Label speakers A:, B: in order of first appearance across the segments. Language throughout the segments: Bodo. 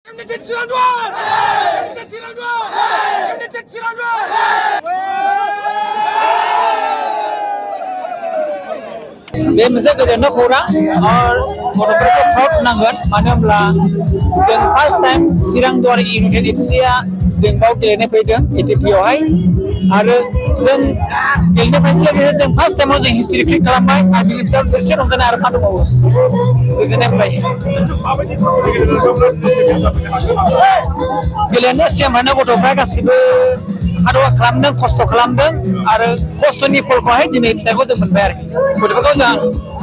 A: United Chirang Duar! United Chirang Duar! United Chirang Duar! Bे मोनसे गोजोनथाव खौरां और गथ'फोरखौ प्राउड नांगोन मानो होनब्ला जों फार्स्ट टाइम चिरां दुवार इउनाइटेड एफसिआ जों बाव गेलेनो फैदों ATPA आवहाय आरो जों गेलेनो फैनायजों लोगोसे जों फार्स्ट टाइमाव जों हिस्ट्रि क्रिएट खालामबाय आरो बेनिफ्राय मोनसे रंजानाय आरो मा दंबावो गोजोननाय मोनबाय गेलेनो सिगांनिफ्रायनो गथ'फ्रा गासिबो हार्डवर्क खालामदों खस्थ' खालामदों आरो खस्थ'नि फलखौहाय दिनै फिथाइखौ जों मोनबाय आरोखि गथ'फोरखौ जों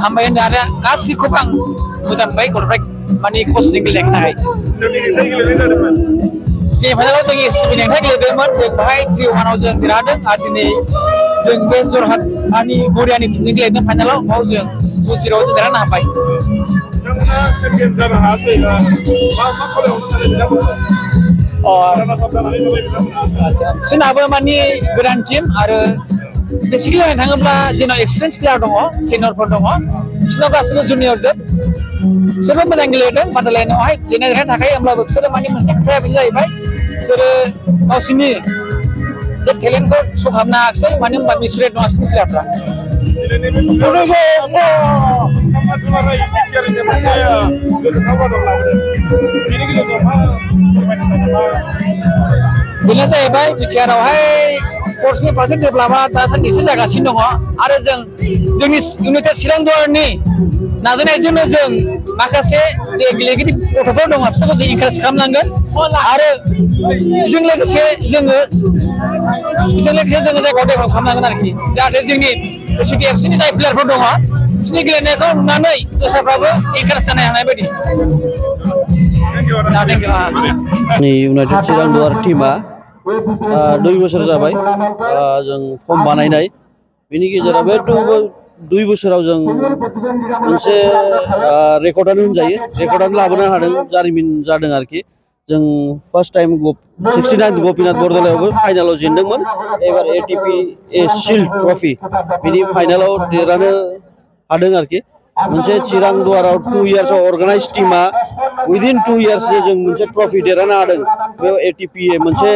A: हामबाय होनो आरो गासिखौबो आं मोजां मोनबाय गथ'फ्रा माने खस्थ'जों गेलेनायनि थाखाय सेमिफाइनालाव जों एसिबि हेंथा गेलेदोंमोन जों बेहाय 3-1 जों देरहादों आरो दिनै जों बे जरहाट माने बरियानि टीमजों गेलेदों फाइनालाव बाव जों 2-0 जों देरहानो हाबाय बिथांमोना चेम्पियन जानो हायासै मा खालामनो सानो बिथांमोना जोंनाबो माने गोदान टीम आरो बेसिकलि नायनो थाङोब्ला जोंनाव एक्सपिरियेन्स प्लेयार दङ सिनियरफोर दङ बिसोरनाव गासिबो जुनियरजोब बिसोरबो मोजां गेलेदों बादायलायनायावहाय जेननाय देरहानाय थाखाय होमब्लाबो बिसोरो माने मोनसे खोथाया बेनो जाहैबाय बिसोरो गावसोरनि जे टेलेन्टखौ शो खालामनो हायाखिसै मानो होनबा मिसुरेट नङा बिसोरनि प्लेयारफ्रा बेनो जाहैबाय बिटिआरआवहाय स्पर्ट्सनि फारसे डेभेलपआ दासान्दि एसे जागासिनो दङ आरो जों जोंनि इउनाइटेड चिरां दुवारनि नाजानायजोंनो जों माखासे जे गेलेगिरि गथ'फोर दङ बिसोरखौ जों इनकारेज खालामनांगोन आरो बेजों लोगोसे जोङो जायगायाव डेभेलप खालामनांगोन आरोखि जाहाथे जोंनि एफसिनि जाय प्लेयारफोर दङ बिसोरनि गेलेनायखौ नुनानै दस्राफ्राबो इनकारेज जानो हानाय बायदि
B: इउनाइटेड चिरां दुवार टीमा 2 बोसोर जाबाय जों फर्म बानायनाय बेनि गेजेराव बे 2 बोसोराव जों मोनसे रेकर्डआनो होनजायो रेकर्डआनो लाबोनो हादों जारिमिन जादों आरोखि जों फार्स्ट टाइम 69 गपिनाथ बरदलायावबो फाइनालाव जेनदोंमोन एबार ATPA शिल्ड ट्रफि बेनि फाइनालाव देरहानो हादों आरोखि मोनसे चिरां दुवाराव 2 इयार्सआव अर्गानाइज टीमा विदिन 2 इयार्स जों मोनसे ट्रफि देरहानो हादों बेयाव ATPA मोनसे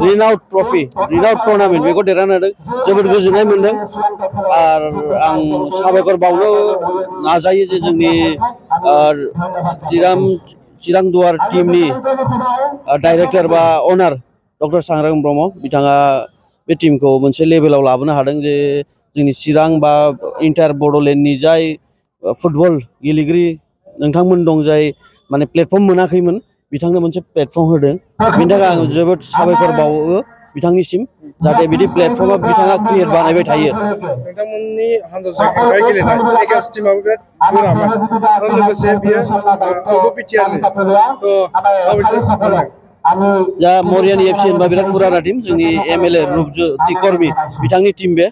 B: रिनाउड ट्रफि रिनाउड टुर्नामेन्ट बेखौ देरहानो हादों जोबोद गोजोननाय मोनदों आरो आं साबायखर बावनो नाजायो जे जोंनि चिरां दुवार टीमनि डाइरेक्टर बा अनार डक्टर सांग्रां ब्रह्म बिथाङा बे टीमखौ मोनसे लेभेलाव लाबोनो हादों जे जोंनि चिरां बा इन्टार बड'लेण्डनि जाय फुटबल गेलेगिरि नोंथांमोन दं जाय माने प्लेटफर्म मोनाखैमोन बिथांनो मोनसे प्लेटफर्म होदों बेनि थाखाय आं जोबोद साबायखर बावो बिथांनिसिम जाहाथे बिदि प्लेटफर्मा बिथाङा क्रिएट बानायबाय थायो
C: नोंथांमोननि हानजाजों हेंथा गेलेनाय एगेन्स्ट टीमाबो बिराद गोरामोन आरो लोगोसे बियो आंबो बिटिआरनि
B: दा मरियानि एफसि होनबा बिराद फुराना टीम जोंनि MLA रुपज्योति कर्मी बिथांनि टीम बे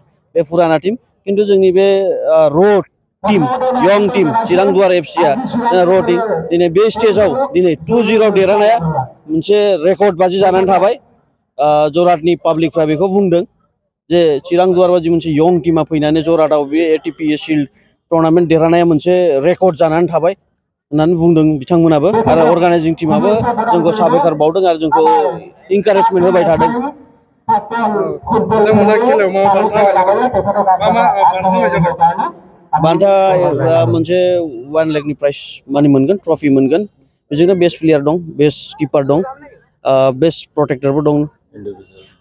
B: फुराना टीम किन्तु जोंनि बे र' टीम यं टीम चिरां दुवार एफसिआ र' टीम दिनै बे स्टेजाव दिनै 2-0 देरहानाया मोनसे रेकर्ड बादि जानानै थाबाय जरहाटनि पाब्लिकफ्रा बेखौ बुंदों जे चिरां दुवार बादि मोनसे यं टीमा फैनानै जरहाटआव बे ATPA शिल्ड टुर्नामेन्ट देरहानाया मोनसे रेकर्ड जानानै थाबाय होननानै बुंदों बिथांमोनाबो आरो अर्गानाइजिं टीमाबो जोंखौ साबायखर बावदों आरो जोंखौ इनकारेजमेन्ट होबाय थादों बान्था मोनसे 1 लाखनि प्राइज मानि मोनगोन ट्रफि मोनगोन बेजोंनो बेस्ट प्लेयार दं बेस्ट किपार दं बेस्ट प्रटेक्टरबो दं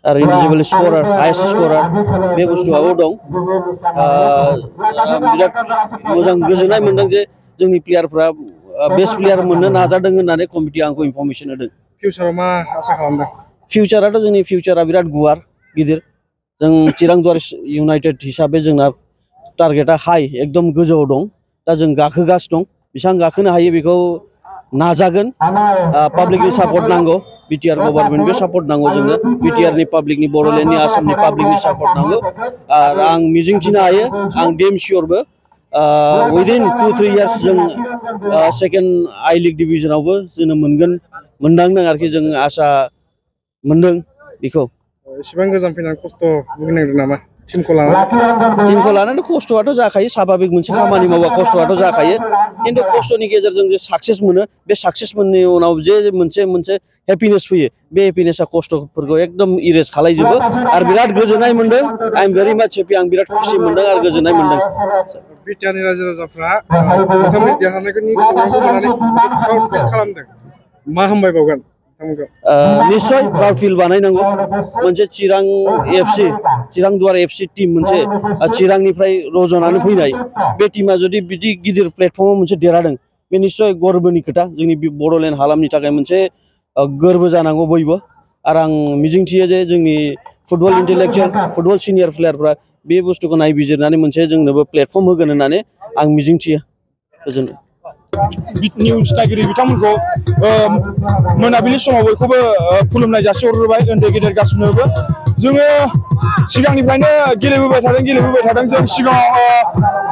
B: आरो इन्डिभिजुवेल स्करार हाइस्ट स्करार बे बुस्थुआबो दं बिराद मोजां गोजोननाय मोनदों जे जोंनि प्लेयारफ्रा बेस्ट प्लेयार मोननो नाजादों होननानै कमिटिया आंखौ इनफरमेसन होदों
C: फिउचाराव मा आसा खालामदों
B: फिउचाराथ' जोंनि फिउचारा बिराद गुवार गिदिर जों चिरां दुवार इउनाइटेड हिसाबै जोंना टारगेटआ हाई एकदम गोजौआव दं दा जों गाखोगासिनो दं बेसेबां गाखोनो हायो बेखौ नाजागोन पाब्लिकनि सापर्ट नांगौ बिटिआर गभर्नमेन्टबो सापर्ट नांगौ जोंनो बिटिआरनि पाब्लिकनि बड'लेण्डनि आसामनि पाब्लिकनि सापर्ट नांगौ आरो आं मिजिंथिनो हायो आं डेम सियरबो विदिन 2-3 इयार्स जों सेकेन्ड आई लीग डिभिजनावबो जोङो मोनदांदों आरोखि जों आसा मोनदों बेखौ
C: एसेबां गोजान फैनानै खस्थ' भुगिनांदों नामा टीमखौ लानानै
B: खस्थ'आथ' जाखायो स्वाभाबिक मोनसे खामानि मावबा खस्थ'आथ' जाखायो खिन्थु खस्थ'नि गेजेरजों जे साक्सेस मोनो बे साक्सेस मोननायनि उनाव जे मोनसे हेपिनेस फैयो बे हेपिनेसा खस्थ'फोरखौ एकदम इरेज खालायजोबो आरो बिराद गोजोननाय मोनदों आइ एम भेरि माच हेपि आं बिराद खुसि मोनदों आरो गोजोननाय मोनदों
C: बिटिआरनि रायजो राजाफ्रा नोंथांमोननि देरहानायनि खौरांखौ मोननानै प्राउड फिल खालामदों मा हामबायबावगोन
B: निश्चय प्राउड फिल बानायनांगौ मोनसे चिरां एफसि चिरां दुवार एफसि टीम मोनसे चिरांनिफ्राय रज'नानै फैनाय बे टीमा जुदि बिदि गिदिर प्लेटफर्माव मोनसे देरहादों बे निश्चय गर्वनि खोथा जोंनि बड'लेण्ड हालामनि थाखाय मोनसे गोर्बो जानांगौ बयबो आरो आं मिजिंथियो जे जोंनि फुटबल इन्टेलेक्चुयेल फुटबल सिनियर प्लेयारफ्रा बे बुस्थुखौ नायबिजिरनानै मोनसे जोंनोबो प्लेटफर्म होगोन होननानै आं मिजिंथियो गोजोनथों
C: निउस नायगिरि बिथांमोनखौ मोनाबिलि समाव बयखौबो खुलुमनाय जासिहरबाय उन्दै गेदेर गासिनोबो जोङो सिगांनिफ्रायनो गेलेबोबाय थादों जों सिगाङाव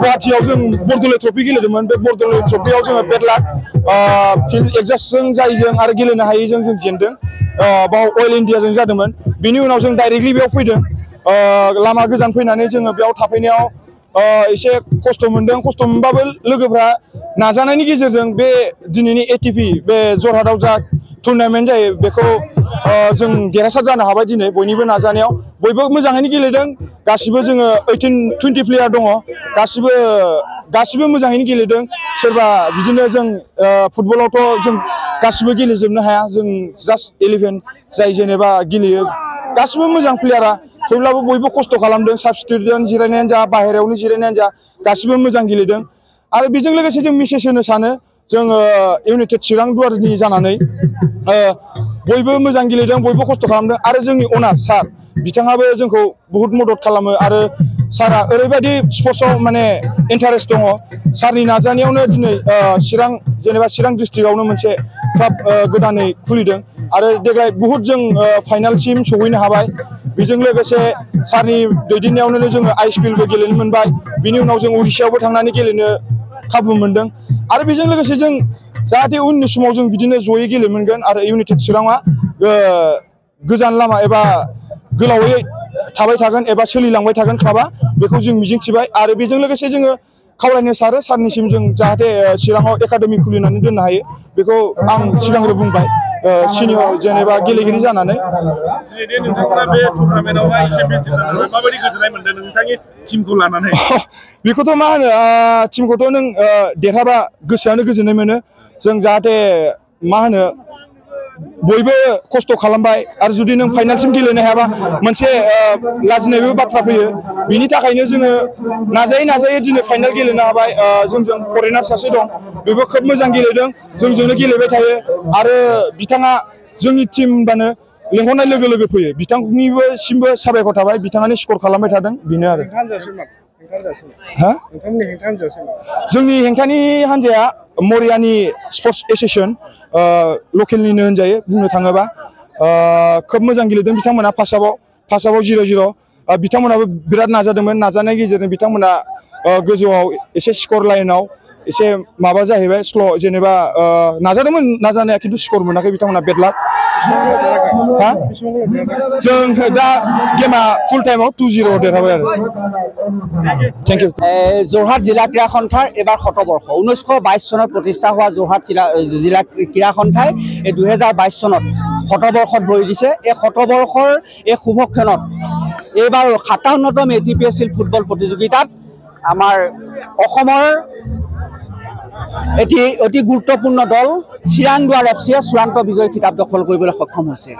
C: गुवाहाटियाव जों बरदलै ट्रफि गेलेदोंमोन बे बरदलै ट्रफियाव जोङो बेड लाक फिल्ड एडजास्टजों जायजों आरो गेलेनो हायैजों जों जेनदों बाव अल इन्डियाजों जादोंमोन बिनि उनाव जों डाइरेक्टलि बेयाव फैदों लामा गोजान फैनानै जोङो बेयाव थाफैनायाव एसे खस्थ' मोनदों खस्थ' मोनबाबो लोगोफ्रा नाजानायनि गेजेरजों बे दिनैनि ATP बे जरहाटआव जा टुर्नामेन्ट जायो बेखौ जों देरहासार जानो हाबाय दिनै बयनिबो नाजानायाव बयबो मोजाङैनो गेलेदों गासिबो जोङो 18-20 प्लेयार दङ गासिबो मोजाङैनो गेलेदों सोरबा बिदिनो जों फुटबलावथ' जों गासिबो गेलेजोबनो हाया जों जास्ट 11 जाय जेनेबा गेलेयो गासिबो मोजां प्लेयारा थेवब्लाबो बयबो खस्थ' खालामदों साबस्टिटिउटजों जिरायनायानो जा बाहेरायावनो जिरायनायानो जा गासिबो मोजां गेलेदों आरो बेजों लोगोसे जों मेसेज होनो सानो जोङो इउनाइटेड चिरां दुवारनि जानानै बयबो मोजां गेलेदों बयबो खस्थ' खालामदों आरो जोंनि अनार सार बिथाङाबो जोंखौ बहुत मदद खालामो आरो सारा ओरैबायदि स्पर्ट्सआव माने इन्टारेस्ट दङ सारनि नाजानायावनो दिनै चिरां डिस्ट्रिक्टआवनो मोनसे क्लाब गोदानै खुलिदों आरो देग्लाय बहुत जों फाइनालसिम सौहैनो हाबाय बेजों लोगोसे सारनि दैदेननायावनो जोङो आइएसपिएलबो गेलेनो मोनबाय बिनि उनाव जों उड़िसायावबो थांनानै गेलेनो खाबु मोनदों आरो बेजों लोगोसे जों जाहाथे उननि समाव जों बिदिनो जयै गेलेनो मोनगोन आरो इउनाइटेड चिराङा गोजान लामा एबा गोलावै थाबाय थागोन एबा सोलिलांबाय थागोन क्लाबा बेखौ जों मिजिंथिबाय आरो बेजों लोगोसे जोङो खावलायनो सारो सारनिसिम जों जाहाथे चिराङाव एकाडेमि खुलिनानै दोननो हायो बेखौ आं सिगांग्रो बुंबाय सिनियर जेनेबा गेलेगिरि जानानै
D: दिनै नोंथांमोना बे टुर्नामेन्टआवहाय चेम्पियनशिप जानानै माबायदि गोजोननाय मोनदों नोंथांनि टीमखौ लानानै
C: बेखौथ' मा होनो टीमखौथ' नों देरहाबा गोसोआनो गोजोननाय मोनो जों जाहाथे मा होनो बयबो खस्थ' खालामबाय आरो जुदि नों फाइनालसिम गेलेनो हायाबा मोनसे लाजिनायबो बाथ्रा फैयो बिनि थाखायनो जोङो नाजायै दिनै फाइनाल गेलेनो हाबाय जोंजों फरेनार सासे दं बेबो खोब मोजां गेलेदों जोंजोंनो गेलेबाय थायो आरो बिथाङा जोंनि टीमबानो लेंहरनाय लोगो लोगो फैयो बिथांनिसिमबो साबायखर थाबाय बिथाङानो स्कर खालामबाय थादों बेनो आरो जोंनि हेंथानि हान्जाया मरियानि स्पर्ट्स एस'सिएसन लकेलनिनो होनजायो बुंनो थाङोबा खोब मोजां गेलेदों बिथांमोना फार्स्टआव 0-0 बिथांमोनाबो बिराद नाजादोंमोन नाजानायनि गेजेरजों बिथांमोना गोजौआव एसे स्कर लाइनाव एसे माबा जाहैबाय स्ल' जेनेबा नाजादोंमोन नाजानाया खिन्थु स्कर मोनाखै बिथांमोना बेड लाक जों दा गेमा फुल टाइमाव 2-0 देरहाबाय आरो थेंक इउ
E: যোৰহাট জিলা ক্ৰীড়া সন্থাৰ এবাৰ শতবৰ্ষ 1922 চনত প্ৰতিষ্ঠা হোৱা যোৰহাট জিলা ক্ৰীড়া সন্থাই এই 2022 চনত শতবৰ্ষত ভৰি দিছে এই শতবৰ্ষৰ এই শুভক্ষণত এইবাৰ 57তম ATPA শিল ফুটবল প্ৰতিযোগিতাত আমাৰ অসমৰ এটি অতি গুৰুত্বপূৰ্ণ দল চিৰাং দুৱাৰ এফচিয়ে চূড়ান্ত বিজয় খিতাপ দখল কৰিবলৈ সক্ষম হৈছে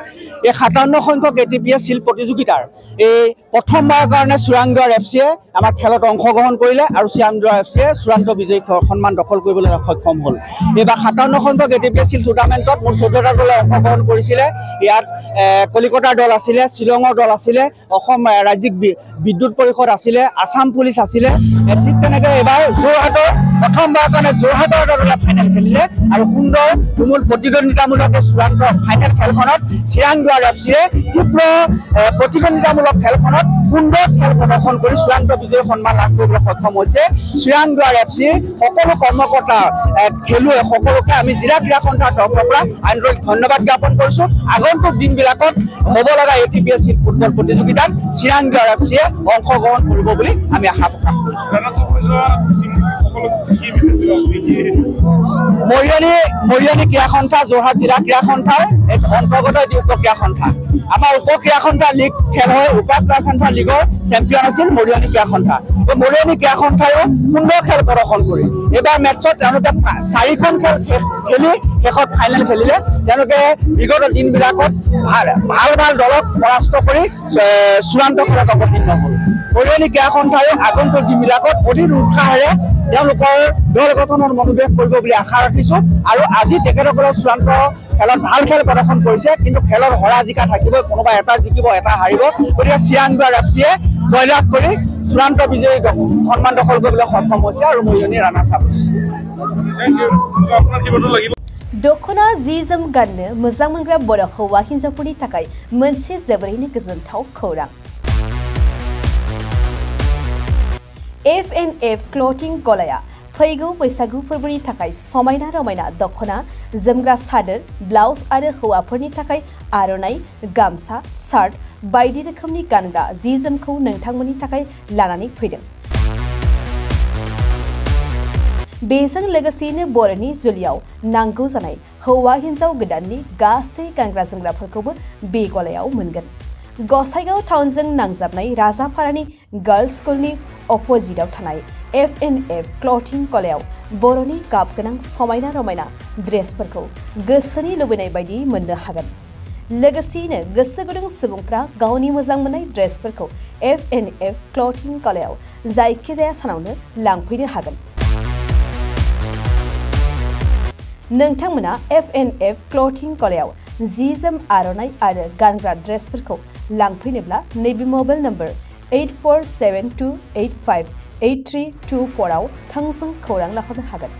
E: এই 57 সংখ্যক ATPA শিল প্ৰতিযোগিতাৰ এই প্ৰথমবাৰৰ কাৰণে চিৰাং দুৱাৰ এফচিয়ে আমাৰ খেলত অংশগ্ৰহণ কৰিলে আৰু চিৰাং দুৱাৰ এফচিয়ে চূড়ান্ত বিজয় সন্মান দখল কৰিবলৈ সক্ষম হ'ল এবাৰ 57 সংখ্যক ATPA শিল টুৰ্ণামেণ্টত মোৰ 14টা দলে অংশগ্ৰহণ কৰিছিলে ইয়াত কলিকতাৰ দল আছিলে শ্বিলঙৰ দল আছিলে অসম ৰাজ্যিক বিদ্যুৎ পৰিষদ আছিলে আসাম পুলিচ আছিলে ঠিক তেনেকৈ এবাৰ যোৰহাটৰ প্ৰথমবাৰৰ কাৰণে যোৰহাটৰ দলে ফাইনেল খেলিলে আৰু সুন্দৰ তুমুল প্ৰতিদ্বন্দ্বিতামূলক চূড়ান্ত ফাইনেল খেলখনত চিৰাং দুৱাৰ এফচিয়ে তীব্ৰ প্ৰতিদ্বন্দ্বিতামূলক খেলখনত সুন্দৰ খেল প্ৰদৰ্শন কৰি চূড়ান্ত বিজয় সন্মান লাভ কৰিবলৈ সক্ষম হৈছে চিৰাং দুৱাৰ এফচিৰ সকলো কৰ্মকৰ্তা খেলুৱৈ সকলোকে আমি জিলা ক্ৰীড়া সন্থাৰ তৰফৰ পৰা আন্তৰিক ধন্যবাদ জ্ঞাপন কৰিছোঁ আগন্তুক দিনবিলাকত হ'ব লগা ATPA শিল ফুটবল প্ৰতিযোগিতাত চিৰাং দুৱাৰ এফচিয়ে অংশগ্ৰহণ কৰিব বুলি আমি আশা প্ৰকাশ কৰিছোঁ
D: কি মেছেজ দিব কি
E: মৰিয়নি ক্ৰীড়া সন্থা যোৰহাট জিলা ক্ৰীড়া সন্থাৰ এক অন্তৰ্গত এটি উপক্ৰীড়া সন্থা আমাৰ উপক্ৰীড়া সন্থা লীগ খেল হয় উপক্ৰীড়া সন্থা লীগৰ চেম্পিয়ন আছিল মৰিয়নি ক্ৰীড়া সন্থা এই মৰিয়নি ক্ৰীড়া সন্থায়ো সুন্দৰ খেল প্ৰদৰ্শন কৰি এবাৰ মেটছত তেওঁলোকে 4খন খেল খেলি শেষত ফাইনেল খেলিলে তেওঁলোকে বিগত দিনবিলাকত ভাল দলক পৰাস্ত কৰি চূড়ান্ত খেলত অৱতীৰ্ণ হ'ল মৰিয়নি ক্ৰীড়া সন্থায়ো আগন্তুক দিনবিলাকত অধিক উৎসাহেৰে তেওঁলোকৰ দল গঠনৰ মনোবেশ কৰিব বুলি আশা ৰাখিছো আৰু আজি তেখেতসকলৰ চূড়ান্ত খেলত ভাল খেল প্ৰদৰ্শন কৰিছে কিন্তু খেলৰ হৰা জিকা থাকিব কোনোবা এটা জিকিব এটা হাৰিব গতিকে চিৰাং দুৱাৰ এফচিয়ে জয়লাভ কৰি চূড়ান্ত বিজয়ী সন্মান দখল কৰিবলৈ সক্ষম হৈছে আৰু মৰিয়নি ৰাণা চাপ
D: থ্যাংক ইউ আপোনাৰ কিবাটো লাগিব
F: दखना जि जोम गाननो मोजां मोनग्रा बर' हौवा हिन्जावफोरनि थाखाय मोनसे जोबोरैनो गोजोनथाव खौरां F&F क्लथिं गलाया फैगौ बैसागु फोरबोनि थाखाय समायना रमायना दखना जोमग्रा सादोर ब्लाउज आरो हौवाफोरनि थाखाय आर'नाइ गामसा शार्ट बायदि रोखोमनि गानग्रा जि जोमखौ नोंथांमोननि थाखाय लानानै फैदों बेजों लोगोसेनो बर'नि जुलियाव नांगौ जानाय हौवा हिन्जाव गोदाननि गासै गानग्रा जोमग्राफोरखौबो बे गलायाव मोनगोन गसाइगाव टाउनजों नांजाबनाय राजापारानि गार्लस स्कुलनि अपोजिटआव थानाय F&F क्लथिं गलायाव बर'नि गाब गोनां समायना रमायना ड्रेसफोरखौ गोसोनि लुबैनाय बायदि मोननो हागोन लोगोसेनो गोसो गुदुं सुबुंफ्रा गावनि मोजां मोननाय ड्रेसफोरखौ F&F क्लथिं गलायाव जायखिजाया सानावनो लांफैनो हागोन नोंथांमोना F&F क्लथिं गलायाव जि जोम आर'नाइ आरो गानग्रा ड्रेसफोरखौ लांफैनोब्ला नैबे मबाइल नम्बर 8472858324 आव थोंजों खौरां लाहरनो हागोन